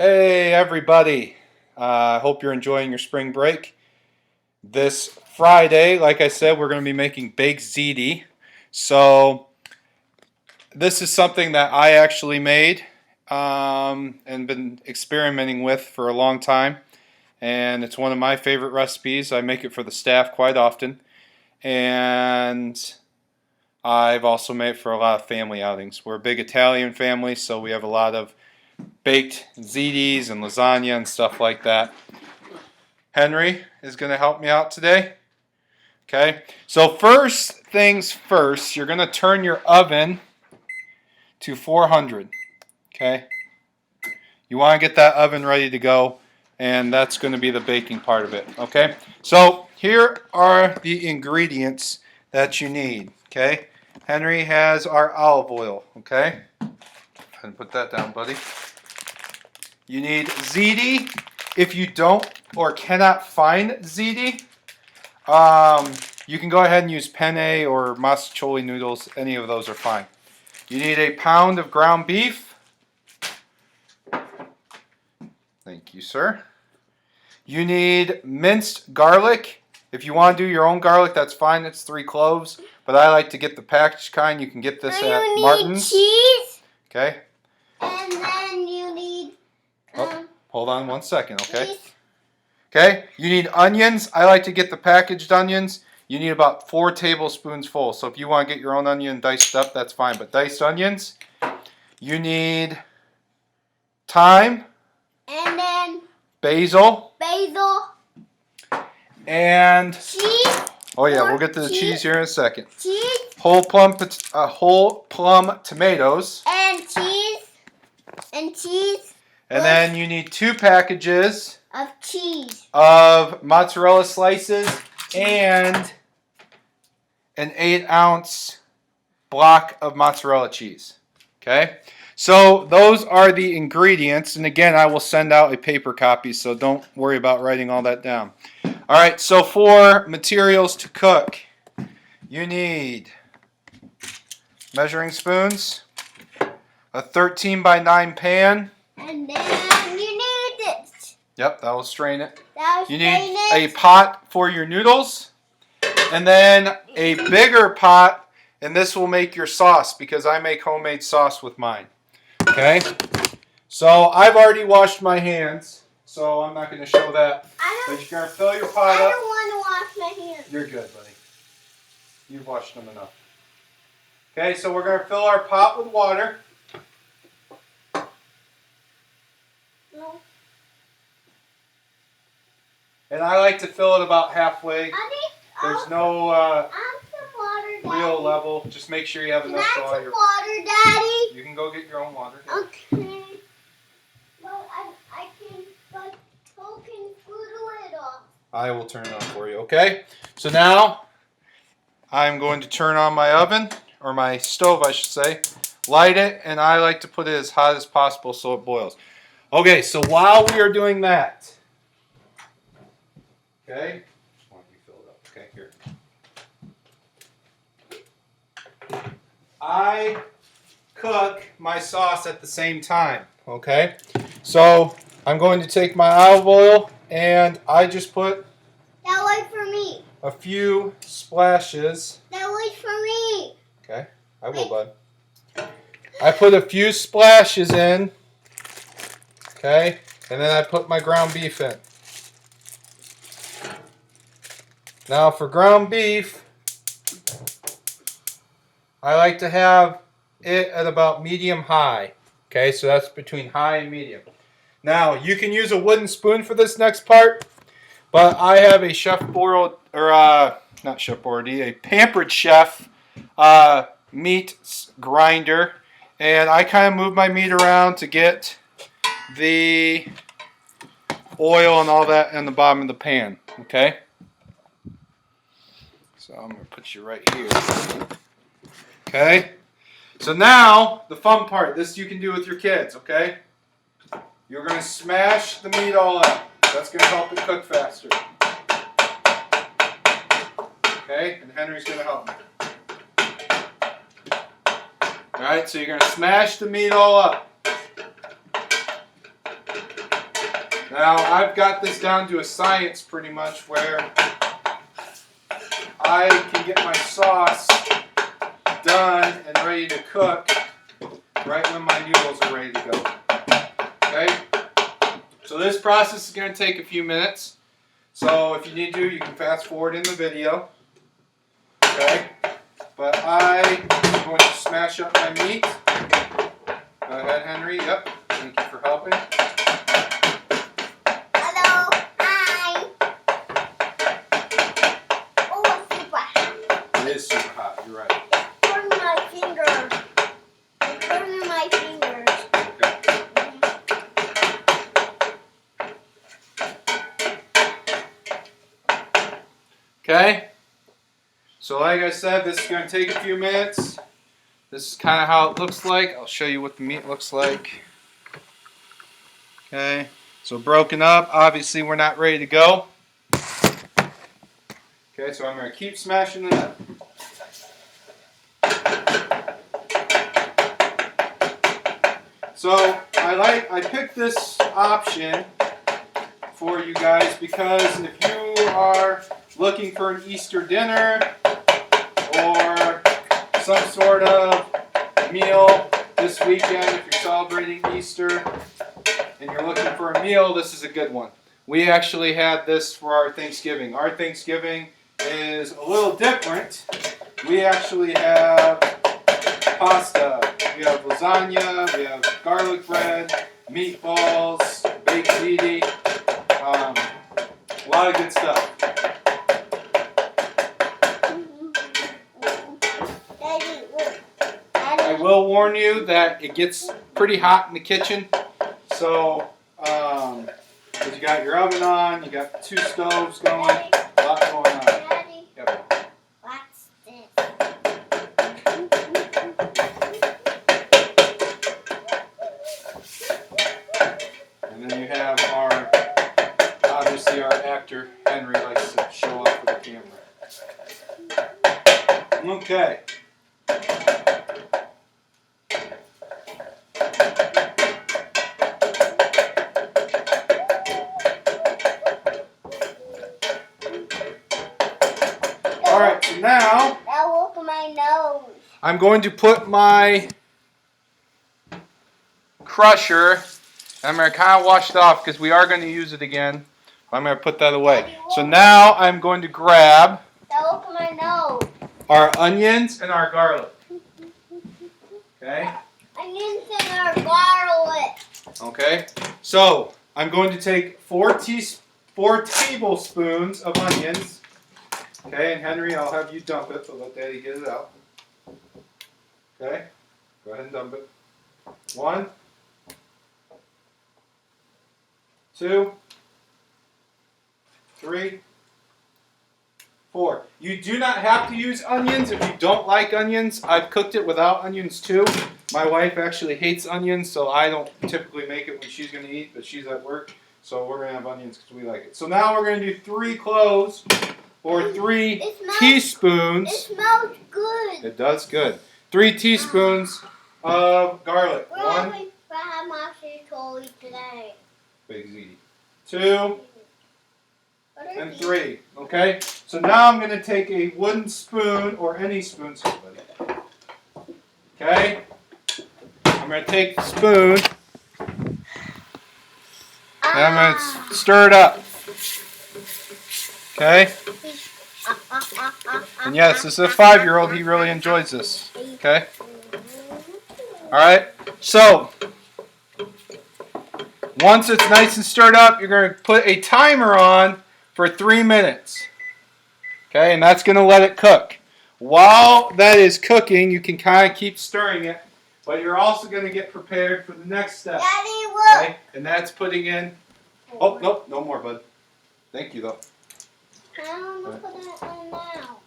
Hey everybody, I hope you're enjoying your spring break. This Friday, like I said, we're going to be making baked ziti. So this is something that I actually made and been experimenting with for a long time. And it's one of my favorite recipes. I make it for the staff quite often. And I've also made it for a lot of family outings. We're a big Italian family, so we have a lot of baked zitis and lasagna and stuff like that. Henry is going to help me out today. Okay, so first things first, you're going to turn your oven to 400. Okay, you want to get that oven ready to go, and that's going to be the baking part of it. Okay, so here are the ingredients that you need. Okay, Henry has our olive oil. Okay, and put that down, buddy. You need ziti. If you don't or cannot find ziti, you can go ahead and use penne or masticholi noodles. Any of those are fine. You need a pound of ground beef. Thank you, sir. You need minced garlic. If you want to do your own garlic, that's fine. It's 3 cloves. But I like to get the packaged kind. You can get this at Martin's. Cheese. Okay. And then you need... Hold on 1 second, okay? Okay, you need onions. I like to get the packaged onions. You need about 4 tablespoons full. So if you want to get your own onion diced up, that's fine. But diced onions. You need thyme. And then... Basil. And... cheese. Oh yeah, we'll get to the cheese here in a second. Cheese. Whole plum tomatoes. And cheese. And cheese. And then you need 2 packages of cheese. Of mozzarella slices and an 8-ounce block of mozzarella cheese. Okay? So those are the ingredients. And again, I will send out a paper copy, so don't worry about writing all that down. All right, so for materials to cook, you need measuring spoons, a 13 by 9 pan. And then you need this. Yep, that will strain it. You need a pot for your noodles. And then a bigger pot, and this will make your sauce because I make homemade sauce with mine. Okay? So I've already washed my hands, so I'm not going to show that. But you're going to fill your pot up. I don't want to wash my hands. You're good, buddy. You've washed them enough. Okay, so we're going to fill our pot with water. No. And I like to fill it about halfway. There's no real level. Just make sure you have enough water, Daddy. You can go get your own water. Okay. Well, I can, but who can screw it off? I will turn it on for you, okay? So now, I'm going to turn on my oven, or my stove, I should say. Light it, and I like to put it as hot as possible so it boils. Okay, so while we are doing that, okay, just want you to fill it up. Okay, here. I cook my sauce at the same time, okay? So I'm going to take my olive oil and I just put that wait for me. A few splashes. That wait for me. Okay, I will, bud. I put a few splashes in. Okay, and then I put my ground beef in. Now for ground beef, I like to have it at about medium high. Okay, so that's between high and medium. Now you can use a wooden spoon for this next part, but I have a Chef Boyardee, or not Chef Boyardee, a Pampered Chef meat grinder, and I kind of move my meat around to get the oil and all that in the bottom of the pan, okay? So I'm going to put you right here. Okay? So now, the fun part. This you can do with your kids, okay? You're going to smash the meat all up. That's going to help it cook faster. Okay? And Henry's going to help me. Alright, so you're going to smash the meat all up. Now, I've got this down to a science pretty much where I can get my sauce done and ready to cook right when my noodles are ready to go. Okay? So this process is going to take a few minutes. So if you need to, you can fast forward in the video. Okay? But I am going to smash up my meat. Go ahead, Henry. Yep. Thank you for helping. Hello. Hi. Oh, it's super hot. It is super hot. You're right. It's burning my fingers. It's burning my fingers. Okay. So like I said, this is going to take a few minutes. This is kind of how it looks like. I'll show you what the meat looks like. Okay. So broken up. Obviously, we're not ready to go. Okay, so I'm going to keep smashing it up. So I picked this option for you guys because if you are looking for an Easter dinner or some sort of meal this weekend, if you're celebrating Easter and you're looking for a meal, this is a good one. We actually had this for our Thanksgiving. Our Thanksgiving is a little different. We actually have pasta, we have lasagna, we have garlic bread, meatballs, baked ziti, a lot of good stuff. Daddy, look. I will warn you that it gets pretty hot in the kitchen, so because you got your oven on, you got 2 stoves going, a lot going on. Daddy, Yep. what's this? And then you have obviously our actor, Henry, likes to show off with the camera. Okay. Alright, so now That woke my nose. I'm going to put my crusher, I'm going to kind of wash it off because we are going to use it again. I'm going to put that away. So now I'm going to grab That woke my nose. our onions and our garlic. Okay? Onions and our garlic. Okay? So I'm going to take 4 tablespoons of onions. Okay, and Henry, I'll have you dump it, so let Daddy get it out. Okay? Go ahead and dump it. 1, 2, 3, 4. You do not have to use onions if you don't like onions. I've cooked it without onions too. My wife actually hates onions, so I don't typically make it when she's going to eat, but she's at work, so we're going to have onions because we like it. So now we're going to do 3 cloves or 3 teaspoons. It smells good. It does good. 3 teaspoons of garlic. We're 1, only from actually today. big ziti. 2, and 3. Okay? So now I'm going to take a wooden spoon or any spoon. Okay? I'm going to take the spoon and I'm going to stir it up. Okay? And yes, this is a 5-year-old. He really enjoys this. Okay? Alright? So, once it's nice and stirred up, you're going to put a timer on for 3 minutes. Okay, and that's going to let it cook. While that is cooking, you can kind of keep stirring it, but you're also going to get prepared for the next step. Daddy, look. Okay, and that's putting in. Oh, nope, no more, bud. Thank you, though. I'm going to put it on now.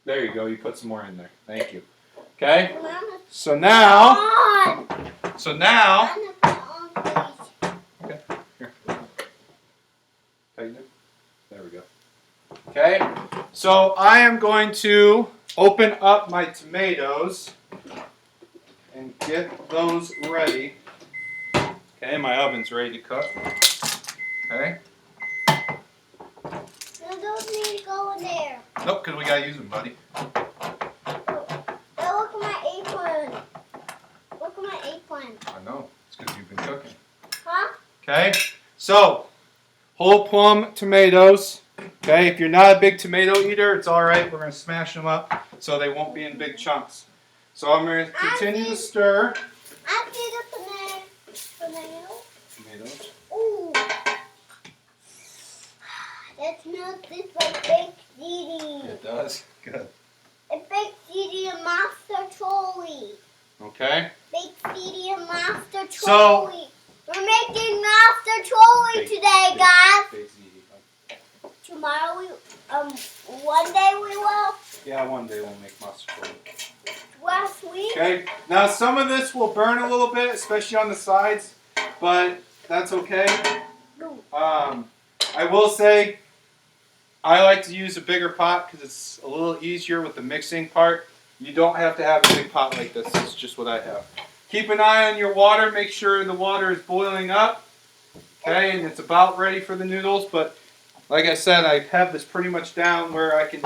There you go, you put some more in there. Thank you. Okay, Mama, so now. on. So now. I'm going to put it on, please. Okay, here. Tighten it. There we go. Okay, so I am going to open up my tomatoes and get those ready. Okay, my oven's ready to cook. Okay. Those need to go in there. Nope, because we gotta use them, buddy. Now look at my apron. Look at my apron. I know. It's because you've been cooking. Huh? Okay. So, whole plum tomatoes. Okay, if you're not a big tomato eater, it's all right. We're gonna smash them up so they won't be in big chunks. So I'm gonna continue to stir. I see the tomato. Tomatoes. Ooh. That smells just like baked ziti. It does. Good. It's baked ziti and master trolley. Okay. Baked ziti and master So- trolley. We're making master trolley today, guys. Baked ziti. Tomorrow one day we will. Yeah, one day we'll make mustard. Last week. Okay. Now some of this will burn a little bit, especially on the sides, but that's okay. I will say I like to use a bigger pot because it's a little easier with the mixing part. You don't have to have a big pot like this. This is just what I have. Keep an eye on your water. Make sure the water is boiling up. Okay, and it's about ready for the noodles. But like I said, I have this pretty much down where I can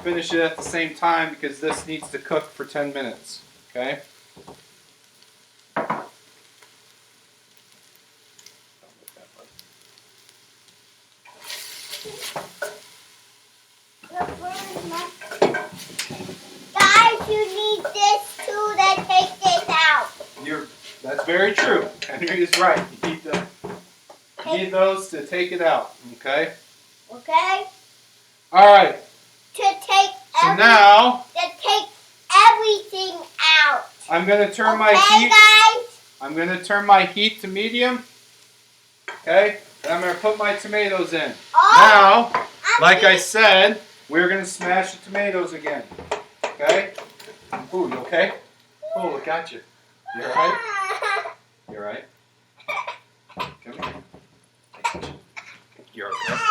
finish it at the same time because this needs to cook for 10 minutes. Okay. Guys, you need this too to take this out. That's very true. Henry is right. You need those to take it out. Okay. Okay? All right. To take Now everything out. I'm gonna turn my Okay, heat. guys? I'm gonna turn my heat to medium. Okay. And I'm gonna put my tomatoes in. Oh, Now, like I said, we're gonna smash the tomatoes again. Okay. Ooh, you okay? Oh, look at you. You alright? You alright? Come here. You're okay.